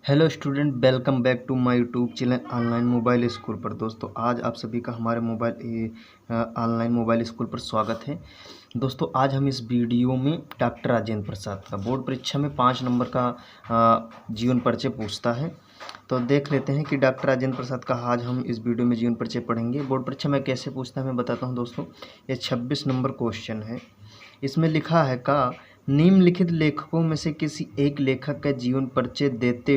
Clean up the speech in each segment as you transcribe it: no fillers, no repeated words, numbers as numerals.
Hello student, welcome back to my YouTube channel online mobile school पर। दोस्तों आज आप सभी का हमारे ऑनलाइन मोबाइल स्कूल पर स्वागत है। दोस्तों आज हम इस वीडियो में डॉक्टर राजेंद्र प्रसाद का बोर्ड परीक्षा में 5 नंबर का जीवन परिचय पूछता है। तो देख लेते हैं कि डॉक्टर राजेंद्र प्रसाद का आज हम इस वीडियो में जीवन परिचय पढ़ेंगे। बोर्ड परीक्षा में कैसे पूछता है मैं बताता हूँ दोस्तों। ये 26 नंबर क्वेश्चन है। इसमें लिखा है का निम्नलिखित लेखकों में से किसी एक लेखक का जीवन परिचय देते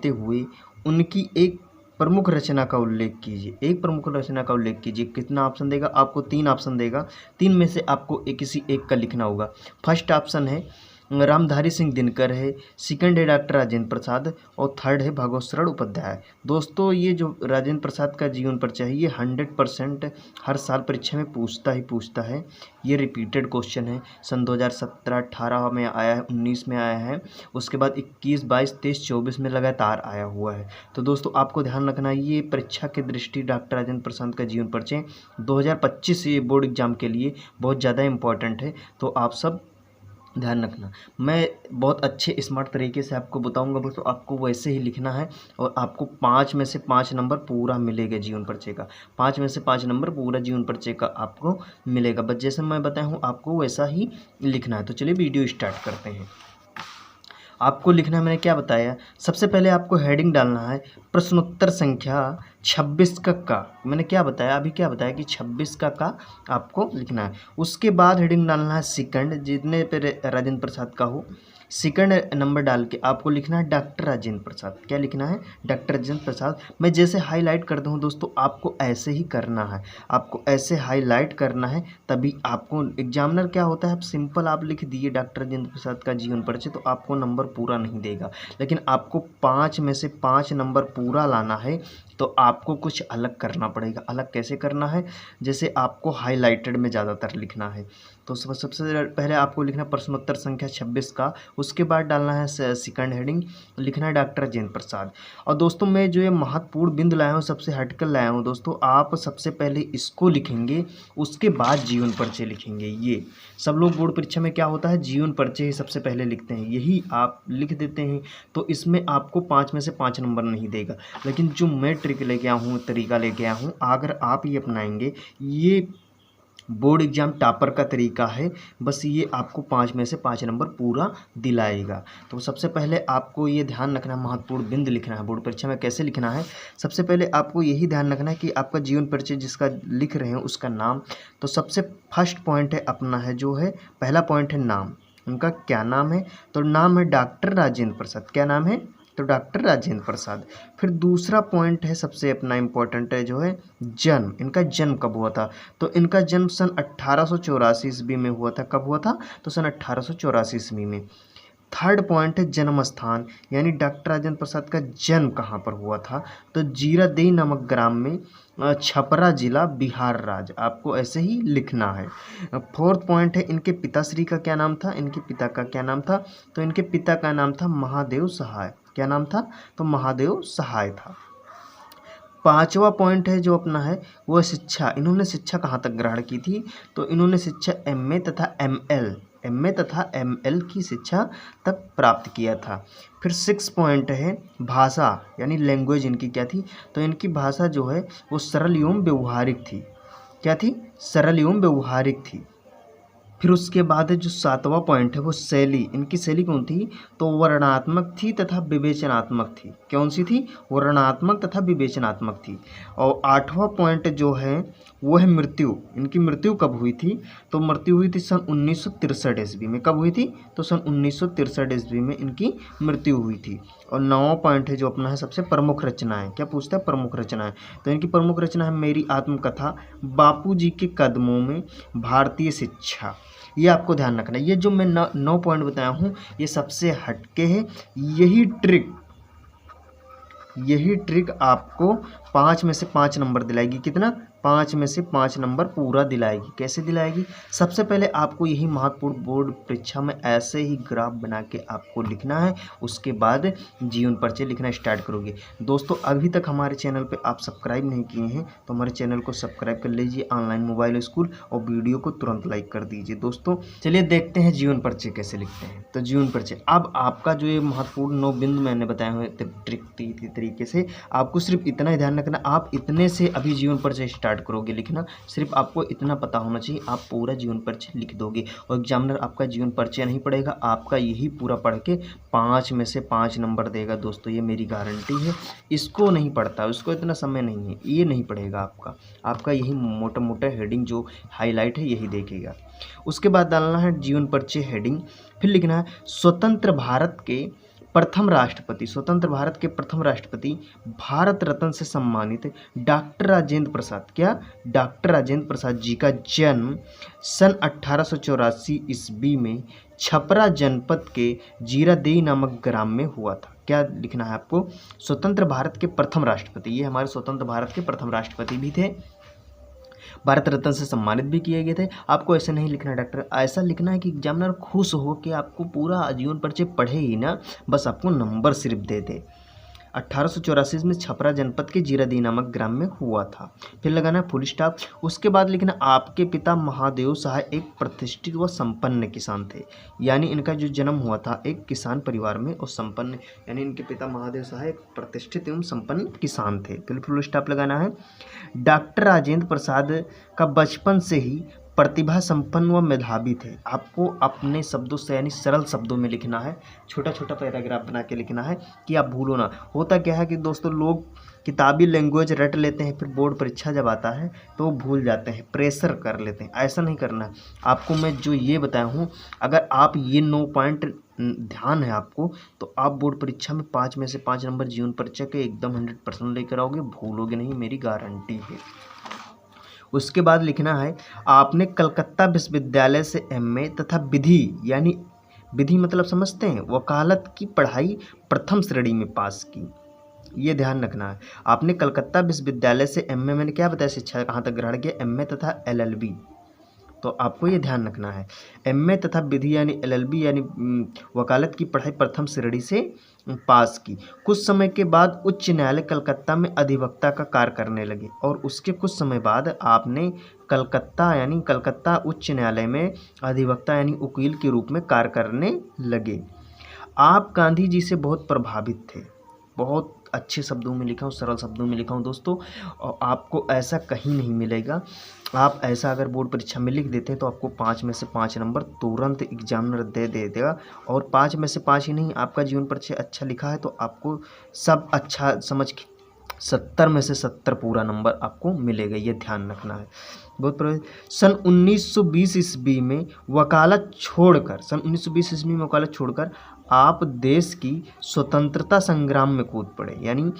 हुए उनकी एक प्रमुख रचना का उल्लेख कीजिए। कितना ऑप्शन देगा आपको? 3 ऑप्शन देगा। 3 में से आपको किसी एक का लिखना होगा। फर्स्ट ऑप्शन है रामधारी सिंह दिनकर है, सेकंड है डॉक्टर राजेंद्र प्रसाद और थर्ड है भगवत शरण उपाध्याय। दोस्तों ये जो राजेंद्र प्रसाद का जीवन परिचय है ये 100% हर साल परीक्षा में पूछता है। ये रिपीटेड क्वेश्चन है। सन 2017, 18 में आया है, 19 में आया है, उसके बाद 21, 22, 23, 24 में लगातार आया हुआ है। तो दोस्तों आपको ध्यान रखना है ये परीक्षा की दृष्टि डॉक्टर राजेंद्र प्रसाद का जीवन परिचय 2025 ये बोर्ड एग्जाम के लिए बहुत ज़्यादा इंपॉर्टेंट है। तो आप सब ध्यान रखना। मैं बहुत अच्छे स्मार्ट तरीके से आपको बताऊंगा, बस आपको वैसे ही लिखना है और आपको 5 में से 5 नंबर पूरा मिलेगा जीवन परिचय का। 5 में से 5 नंबर पूरा जीवन परिचय का आपको मिलेगा। बस जैसे मैं बताया हूँ आपको वैसा ही लिखना है। तो चलिए वीडियो स्टार्ट करते हैं। आपको लिखना है, मैंने क्या बताया, सबसे पहले आपको हेडिंग डालना है प्रश्नोत्तर संख्या 26 का। मैंने क्या बताया, अभी क्या बताया कि 26 का आपको लिखना है। उसके बाद हेडिंग डालना है सेकंड, जितने पे राजेंद्र प्रसाद का हो सेकंड नंबर डाल के आपको लिखना है डॉक्टर राजेंद्र प्रसाद। क्या लिखना है? डॉक्टर राजेंद्र प्रसाद। मैं जैसे हाईलाइट करता हूँ दोस्तों आपको ऐसे ही करना है, आपको ऐसे हाईलाइट करना है, तभी आपको एग्जामिनर क्या होता है, सिंपल आप लिख दिए डॉक्टर राजेंद्र प्रसाद का जीवन परिचय तो आपको नंबर पूरा नहीं देगा। लेकिन आपको 5 में से 5 नंबर पूरा लाना है तो आपको कुछ अलग करना पड़ेगा। अलग कैसे करना है? जैसे आपको हाईलाइटेड में ज़्यादातर लिखना है। तो सबसे पहले आपको लिखना प्रश्नोत्तर संख्या 26 का, उसके बाद डालना है सेकंड हेडिंग, लिखना है डॉक्टर राजेंद्र प्रसाद। और दोस्तों मैं जो ये महत्वपूर्ण बिंदु लाया हूँ, सबसे हटकर लाया हूँ दोस्तों, आप सबसे पहले इसको लिखेंगे उसके बाद जीवन परिचय लिखेंगे। ये सब लोग बोर्ड परीक्षा में क्या होता है, जीवन परिचय ही सबसे पहले लिखते हैं, यही आप लिख देते हैं तो इसमें आपको 5 में से 5 नंबर नहीं देगा। लेकिन जो मैं ट्रिक लेके आया हूँ, तरीका लेके आया हूँ, अगर आप ये अपनाएंगे, ये बोर्ड एग्जाम टॉपर का तरीका है, बस ये आपको 5 में से 5 नंबर पूरा दिलाएगा। तो सबसे पहले आपको ये ध्यान रखना है, महत्वपूर्ण बिंदु लिखना है। बोर्ड परीक्षा में कैसे लिखना है, सबसे पहले आपको यही ध्यान रखना है कि आपका जीवन परिचय जिसका लिख रहे हैं उसका नाम। तो सबसे फर्स्ट पॉइंट है अपना है जो है, पहला पॉइंट है नाम। उनका क्या नाम है? तो नाम है डॉक्टर राजेंद्र प्रसाद। क्या नाम है? तो डॉक्टर राजेंद्र प्रसाद। फिर दूसरा पॉइंट है सबसे अपना इम्पोर्टेंट है जो है जन्म। इनका जन्म कब हुआ था? तो इनका जन्म सन 1884 ईस्वी में हुआ था। कब हुआ था? तो सन 1884 ईस्वी में। थर्ड पॉइंट है जन्म स्थान, यानी डॉक्टर राजेंद्र प्रसाद का जन्म कहाँ पर हुआ था? तो जीरादेई नामक ग्राम में, छपरा जिला, बिहार राज्य। आपको ऐसे ही लिखना है। फोर्थ पॉइंट है इनके पिताश्री का क्या नाम था? इनके पिता का क्या नाम था? तो इनके पिता का नाम था महादेव सहाय। क्या नाम था? तो महादेव सहाय था। पांचवा पॉइंट है जो अपना है वह शिक्षा। इन्होंने शिक्षा कहाँ तक ग्रहण की थी? तो इन्होंने शिक्षा एमए तथा एमएल की शिक्षा तक प्राप्त किया था। फिर 6 पॉइंट है भाषा, यानी लैंग्वेज इनकी क्या थी? तो इनकी भाषा जो है वो सरल एवं व्यवहारिक थी। क्या थी? सरल एवं व्यवहारिक थी। फिर उसके बाद जो 7वां पॉइंट है वो शैली। इनकी शैली कौन थी? तो वर्णनात्मक थी तथा विवेचनात्मक थी। कौन सी थी? वर्णनात्मक तथा विवेचनात्मक थी। और 8वां पॉइंट जो है वो है मृत्यु। इनकी मृत्यु कब हुई थी? तो मृत्यु हुई थी सन 1963 ईस्वी में। कब हुई थी? तो सन 1963 ईस्वी में इनकी मृत्यु हुई थी। और 9वां पॉइंट है जो अपना है सबसे प्रमुख रचनाएं। क्या पूछता है? प्रमुख रचनाएं। तो इनकी प्रमुख रचना है मेरी आत्मकथा, बापूजी के कदमों में, भारतीय शिक्षा। ये आपको ध्यान रखना है। ये जो मैं 9 पॉइंट बताया हूँ ये सबसे हटके है। यही ट्रिक आपको 5 में से 5 नंबर दिलाएगी। कितना? 5 में से 5 नंबर पूरा दिलाएगी। कैसे दिलाएगी? सबसे पहले आपको यही महत्वपूर्ण बोर्ड परीक्षा में ऐसे ही ग्राफ बना के आपको लिखना है, उसके बाद जीवन परिचय लिखना स्टार्ट करोगे। दोस्तों अभी तक हमारे चैनल पे आप सब्सक्राइब नहीं किए हैं तो हमारे चैनल को सब्सक्राइब कर लीजिए, ऑनलाइन मोबाइल स्कूल, और वीडियो को तुरंत लाइक कर दीजिए। दोस्तों चलिए देखते हैं जीवन परिचय कैसे लिखते हैं। तो जीवन परिचय, अब आपका जो ये महत्वपूर्ण 9 बिंदु मैंने बताए हुए ट्रिक तरीके से आपको सिर्फ इतना ही ध्यान रखना, आप इतने से अभी जीवन परिचय स्टार्ट करोगे लिखना, सिर्फ आपको इतना पता होना चाहिए, आप पूरा जीवन परिचय लिख दोगे और एग्जामिनर आपका जीवन परिचय नहीं पढ़ेगा, आपका यही पूरा पढ़ के 5 में से 5 नंबर देगा। दोस्तों ये मेरी गारंटी है। इसको नहीं पढ़ता, उसको इतना समय नहीं है, ये नहीं पढ़ेगा आपका यही मोटा मोटा हेडिंग जो हाईलाइट है यही देखेगा। उसके बाद डालना है जीवन परिचय हेडिंग, फिर लिखना है स्वतंत्र भारत के प्रथम राष्ट्रपति, स्वतंत्र भारत के प्रथम राष्ट्रपति भारत रत्न से सम्मानित डॉक्टर राजेंद्र प्रसाद, क्या डॉक्टर राजेंद्र प्रसाद जी का जन्म सन 1884 ईस्वी में छपरा जनपद के जीरादेई नामक ग्राम में हुआ था। क्या लिखना है आपको? स्वतंत्र भारत के प्रथम राष्ट्रपति, ये हमारे स्वतंत्र भारत के प्रथम राष्ट्रपति भी थे, भारत रत्न से सम्मानित भी किए गए थे। आपको ऐसे नहीं लिखना डॉक्टर, ऐसा लिखना है कि एग्जामिनर खुश हो कि आपको पूरा जीवन परिचय पढ़े ही ना, बस आपको नंबर सिर्फ दे दे। 1884 में छपरा जनपद के जीरादेई नामक ग्राम में हुआ था। फिर लगाना फुल स्टॉप। उसके बाद लिखना आपके पिता महादेव सहाय एक प्रतिष्ठित व संपन्न किसान थे, यानी इनका जो जन्म हुआ था एक किसान परिवार में और संपन्न, यानी इनके पिता महादेव सहाय एक प्रतिष्ठित एवं संपन्न किसान थे। फिर फुल स्टॉप लगाना है। डॉक्टर राजेंद्र प्रसाद का बचपन से ही प्रतिभा संपन्न व मेधावी थे। आपको अपने शब्दों से यानी सरल शब्दों में लिखना है, छोटा छोटा पैराग्राफ बना के लिखना है कि आप भूलो ना। होता क्या है कि दोस्तों लोग किताबी लैंग्वेज रट लेते हैं, फिर बोर्ड परीक्षा जब आता है तो वो भूल जाते हैं, प्रेशर कर लेते हैं। ऐसा नहीं करना है आपको। मैं जो ये बताया हूँ, अगर आप ये 9 पॉइंट ध्यान है आपको, तो आप बोर्ड परीक्षा में 5 में से 5 नंबर जीवन परिचय के एकदम 100% लेकर आओगे, भूलोगे नहीं, मेरी गारंटी है। उसके बाद लिखना है आपने कलकत्ता विश्वविद्यालय से एमए तथा विधि, यानी विधि मतलब समझते हैं, वकालत की पढ़ाई प्रथम श्रेणी में पास की। ये ध्यान रखना है। आपने कलकत्ता विश्वविद्यालय से एमए, मैंने क्या बताया शिक्षा कहाँ तक ग्रहण किया, एमए तथा एलएलबी, तो आपको ये ध्यान रखना है। एमए तथा विधि यानी एलएलबी यानी वकालत की पढ़ाई प्रथम श्रेणी से पास की। कुछ समय के बाद उच्च न्यायालय कलकत्ता में अधिवक्ता का कार्य करने लगे और उसके कुछ समय बाद आपने कलकत्ता उच्च न्यायालय में अधिवक्ता यानी वकील के रूप में कार्य करने लगे। आप गांधी जी से बहुत प्रभावित थे। बहुत अच्छे शब्दों में लिखा हूँ, सरल शब्दों में लिखा हूँ दोस्तों, और आपको ऐसा कहीं नहीं मिलेगा। आप ऐसा अगर बोर्ड परीक्षा में लिख देते हैं तो आपको 5 में से 5 नंबर तुरंत एग्जामिनर दे देगा। और 5 में से 5 ही नहीं, आपका जीवन परिचय अच्छा लिखा है तो आपको सब अच्छा समझ के 70 में से 70 पूरा नंबर आपको मिलेगा, ये ध्यान रखना है। बहुत सन 1920 ईस्वी में वकालत छोड़कर आप देश की स्वतंत्रता संग्राम में कूद पड़े, यानी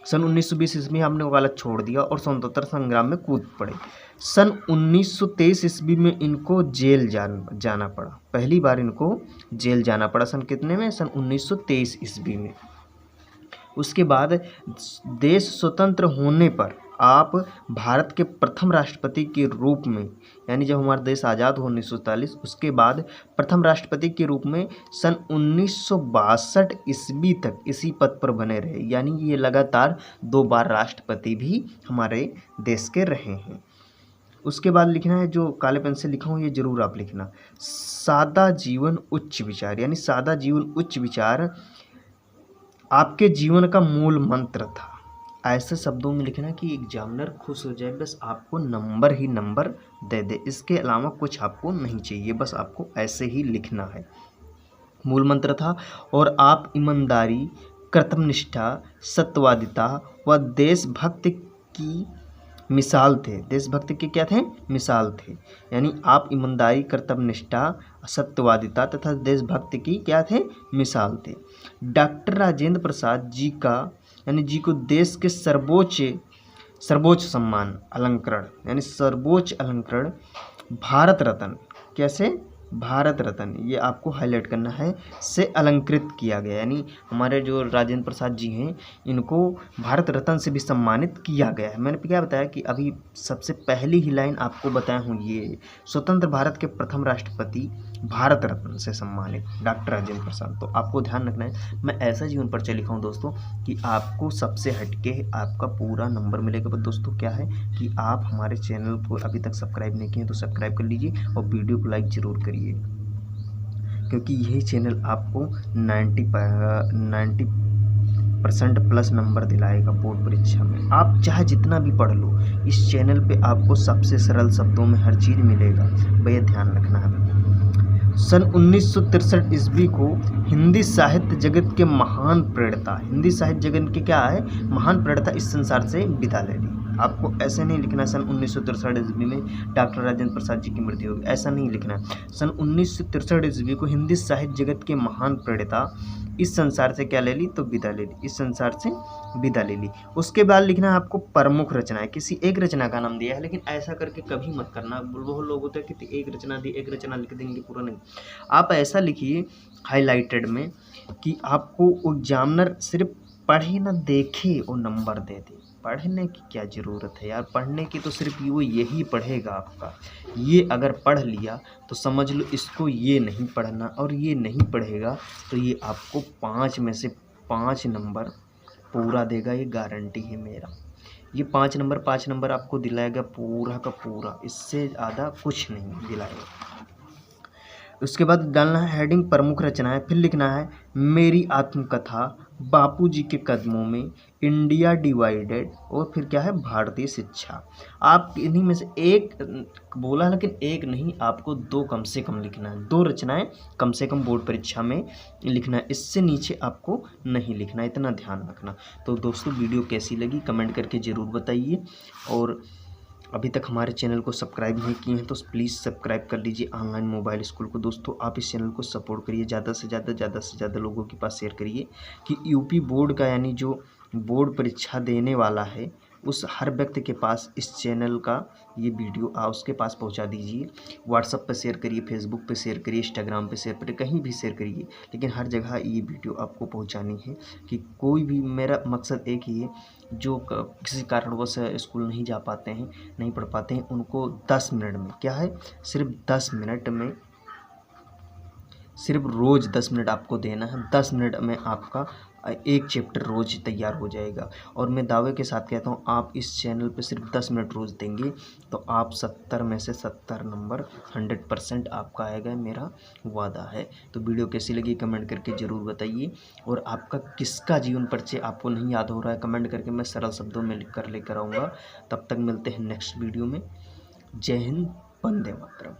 सन 1920 ईस्वी में आपने वकालत छोड़ दिया और स्वतंत्रता संग्राम में कूद पड़े। सन 1923 ईस्वी में इनको जेल जाना पड़ा, पहली बार इनको जेल जाना पड़ा। सन कितने में? सन 1923 ईस्वी में। उसके बाद देश स्वतंत्र होने पर आप भारत के प्रथम राष्ट्रपति के रूप में, यानी जब हमारा देश आज़ाद हो 1947, उसके बाद प्रथम राष्ट्रपति के रूप में सन 1962 ईस्वी तक इसी पद पर बने रहे, यानी ये लगातार 2 बार राष्ट्रपति भी हमारे देश के रहे हैं। उसके बाद लिखना है, जो काले पेन से लिखा हूँ ये जरूर आप लिखना, सादा जीवन उच्च विचार, यानी सादा जीवन उच्च विचार आपके जीवन का मूल मंत्र था। ऐसे शब्दों में लिखना कि एग्जामिनर खुश हो जाए, बस आपको नंबर ही नंबर दे दे, इसके अलावा कुछ आपको नहीं चाहिए, बस आपको ऐसे ही लिखना है। मूल मंत्र था और आप ईमानदारी, कर्तव्यनिष्ठा, सत्यवादिता व देशभक्ति की मिसाल थे। देशभक्ति के क्या थे? मिसाल थे। यानी आप ईमानदारी, कर्तव्यनिष्ठा, सत्यवादिता तथा देशभक्ति की क्या थे? मिसाल थे। डॉक्टर राजेंद्र प्रसाद जी का, यानी जी को देश के सर्वोच्च सम्मान अलंकरण, यानी सर्वोच्च अलंकरण भारत रत्न, कैसे? भारत रत्न, ये आपको हाईलाइट करना है, से अलंकृत किया गया, यानी हमारे जो राजेंद्र प्रसाद जी हैं इनको भारत रत्न से भी सम्मानित किया गया है। मैंने क्या बताया कि अभी सबसे पहली ही लाइन आपको बताया हूँ, ये स्वतंत्र भारत के प्रथम राष्ट्रपति भारत रत्न से सम्मानित डॉक्टर राजेंद्र प्रसाद। तो आपको ध्यान रखना है, मैं ऐसा जीवन परिचय लिखा हूँ दोस्तों कि आपको सबसे हटके आपका पूरा नंबर मिलेगा। पर दोस्तों क्या है कि आप हमारे चैनल को अभी तक सब्सक्राइब नहीं किए तो सब्सक्राइब कर लीजिए और वीडियो को लाइक ज़रूर करिए, क्योंकि यही चैनल आपको 90% प्लस नंबर दिलाएगा बोर्ड परीक्षा में। आप चाहे जितना भी पढ़ लो, इस चैनल पे आपको सबसे सरल शब्दों में हर चीज़ मिलेगा, भैया ध्यान रखना है। सन 1963 ईस्वी को हिंदी साहित्य जगत के महान प्रणेता, हिंदी साहित्य जगत के क्या है, महान प्रणेता इस संसार से विदा ले ली। आपको ऐसे नहीं लिखना सन 1963 ईस्वी में डॉक्टर राजेंद्र प्रसाद जी की मृत्यु होगी, ऐसा नहीं लिखना। सन 1963 ईस्वी को हिंदी साहित्य जगत के महान प्रणेता इस संसार से क्या ले ली, तो विदा ले ली, इस संसार से विदा ले ली। उसके बाद लिखना है आपको प्रमुख रचनाएं, किसी एक रचना का नाम दिया है, लेकिन ऐसा करके कभी मत करना। वो लोग होते हैं कि एक रचना दी, एक रचना लिख देंगे, पूरा नहीं। आप ऐसा लिखिए हाईलाइटेड में कि आपको एग्जामिनर सिर्फ पढ़े ना देखे और नंबर दे दे। पढ़ने की क्या ज़रूरत है यार, पढ़ने की तो सिर्फ वो यही पढ़ेगा आपका। ये अगर पढ़ लिया तो समझ लो इसको ये नहीं पढ़ना, और ये नहीं पढ़ेगा तो ये आपको 5 में से 5 नंबर पूरा देगा, ये गारंटी है मेरा। ये 5 नंबर आपको दिलाएगा पूरा का पूरा, इससे ज़्यादा कुछ नहीं दिलाएगा। उसके बाद डालना है हेडिंग प्रमुख रचनाएं, फिर लिखना है मेरी आत्मकथा, बापूजी के कदमों में, इंडिया डिवाइडेड, और फिर क्या है भारतीय शिक्षा। आप इन्हीं में से एक बोला, लेकिन एक नहीं, आपको 2 कम से कम लिखना है, 2 रचनाएं कम से कम बोर्ड परीक्षा में लिखना है, इससे नीचे आपको नहीं लिखना, इतना ध्यान रखना। तो दोस्तों वीडियो कैसी लगी कमेंट करके ज़रूर बताइए, और अभी तक हमारे चैनल को सब्सक्राइब नहीं किए हैं तो प्लीज़ सब्सक्राइब कर लीजिए ऑनलाइन मोबाइल स्कूल को। दोस्तों आप इस चैनल को सपोर्ट करिए, ज़्यादा से ज़्यादा लोगों के पास शेयर करिए कि यूपी बोर्ड का, यानी जो बोर्ड परीक्षा देने वाला है, उस हर व्यक्ति के पास इस चैनल का ये वीडियो उसके पास पहुंचा दीजिए। व्हाट्सएप पर शेयर करिए, फेसबुक पे शेयर करिए, इंस्टाग्राम पे शेयर करिए, कहीं भी शेयर करिए, लेकिन हर जगह ये वीडियो आपको पहुंचानी है कि कोई भी, मेरा मकसद एक ही है, जो किसी कारणवश स्कूल नहीं जा पाते हैं, नहीं पढ़ पाते हैं, उनको 10 मिनट में, क्या है, सिर्फ 10 मिनट में, सिर्फ रोज़ 10 मिनट आपको देना है। 10 मिनट में आपका एक चैप्टर रोज़ तैयार हो जाएगा, और मैं दावे के साथ कहता हूँ आप इस चैनल पे सिर्फ 10 मिनट रोज़ देंगे तो आप 70 में से 70 नंबर 100% आपका आएगा, मेरा वादा है। तो वीडियो कैसी लगी कमेंट करके ज़रूर बताइए, और आपका किसका जीवन परिचय आपको नहीं याद हो रहा है कमेंट करके, मैं सरल शब्दों में लिख कर लेकर आऊँगा। तब तक मिलते हैं नेक्स्ट वीडियो में। जय हिंद, वंदे मातरम।